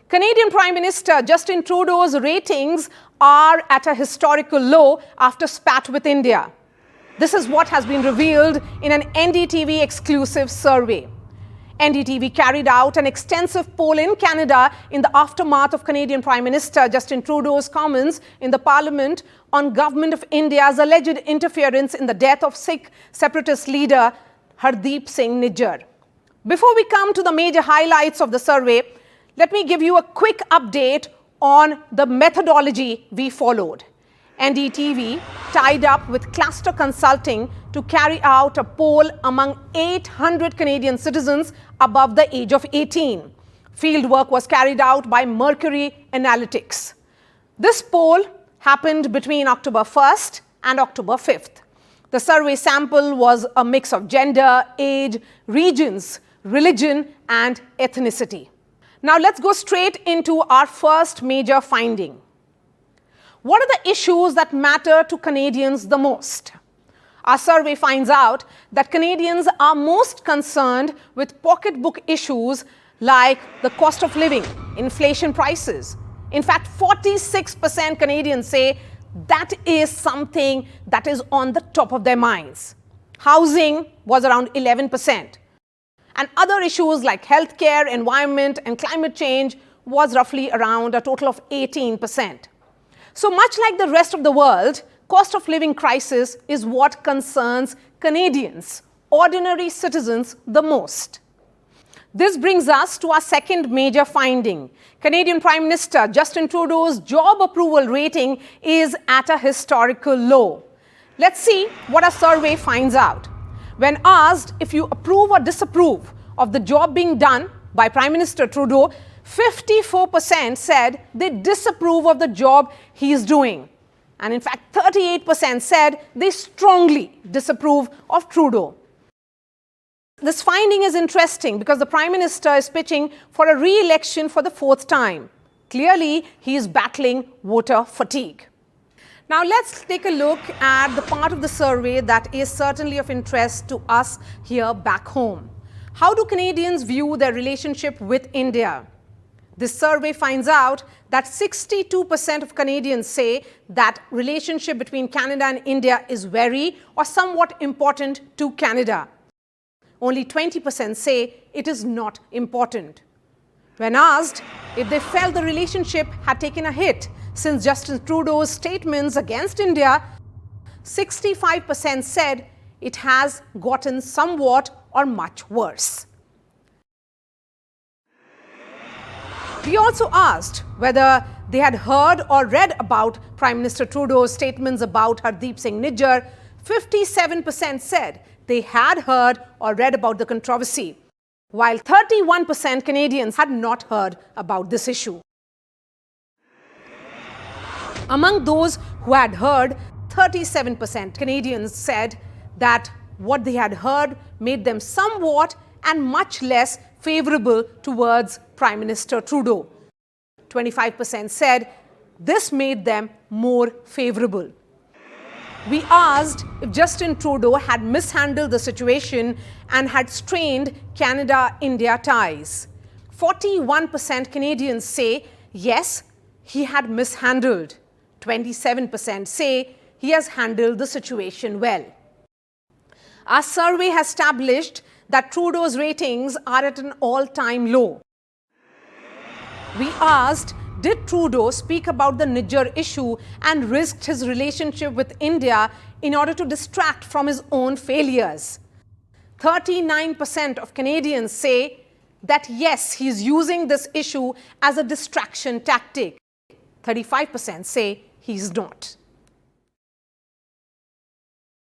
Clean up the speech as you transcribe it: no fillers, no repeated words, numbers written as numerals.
Canadian Prime Minister Justin Trudeau's ratings are at a historical low after spat with India. This is what has been revealed in an NDTV exclusive survey. NDTV carried out an extensive poll in Canada in the aftermath of Canadian Prime Minister Justin Trudeau's comments in the Parliament on Government of India's alleged interference in the death of Sikh separatist leader Hardeep Singh Nijjar. Before we come to the major highlights of the survey, let me give you a quick update on the methodology we followed. NDTV tied up with Cluster Consulting to carry out a poll among 800 Canadian citizens above the age of 18. Fieldwork was carried out by Mercury Analytics. This poll happened between October 1st and October 5th. The survey sample was a mix of gender, age, regions, religion, and ethnicity. Now let's go straight into our first major finding. What are the issues that matter to Canadians the most? Our survey finds out that Canadians are most concerned with pocketbook issues like the cost of living, inflation prices. In fact, 46% Canadians say that is something that is on the top of their minds. Housing was around 11%. And other issues like healthcare, environment, and climate change was roughly around a total of 18%. So much like the rest of the world, cost of living crisis is what concerns Canadians, ordinary citizens, the most. This brings us to our second major finding. Canadian Prime Minister Justin Trudeau's job approval rating is at a historical low. Let's see what our survey finds out. When asked if you approve or disapprove of the job being done by Prime Minister Trudeau, 54% said they disapprove of the job he is doing. And in fact, 38% said they strongly disapprove of Trudeau. This finding is interesting because the Prime Minister is pitching for a re-election for the fourth time. Clearly, he is battling voter fatigue. Now let's take a look at the part of the survey that is certainly of interest to us here back home. How do Canadians view their relationship with India? This survey finds out that 62% of Canadians say that relationship between Canada and India is very or somewhat important to Canada. Only 20% say it is not important. When asked if they felt the relationship had taken a hit since Justin Trudeau's statements against India, 65% said it has gotten somewhat or much worse. We also asked whether they had heard or read about Prime Minister Trudeau's statements about Hardeep Singh Nijjar. 57% said they had heard or read about the controversy, while 31% Canadians had not heard about this issue. Among those who had heard, 37% Canadians said that what they had heard made them somewhat and much less favorable towards Prime Minister Trudeau. 25% said this made them more favorable. We asked if Justin Trudeau had mishandled the situation and had strained Canada-India ties. 41% Canadians say yes, he had mishandled. 27% say he has handled the situation well. Our survey has established that Trudeau's ratings are at an all-time low. We asked, did Trudeau speak about the Nijjar issue and risked his relationship with India in order to distract from his own failures? 39% of Canadians say that yes, he is using this issue as a distraction tactic. 35% say he is not.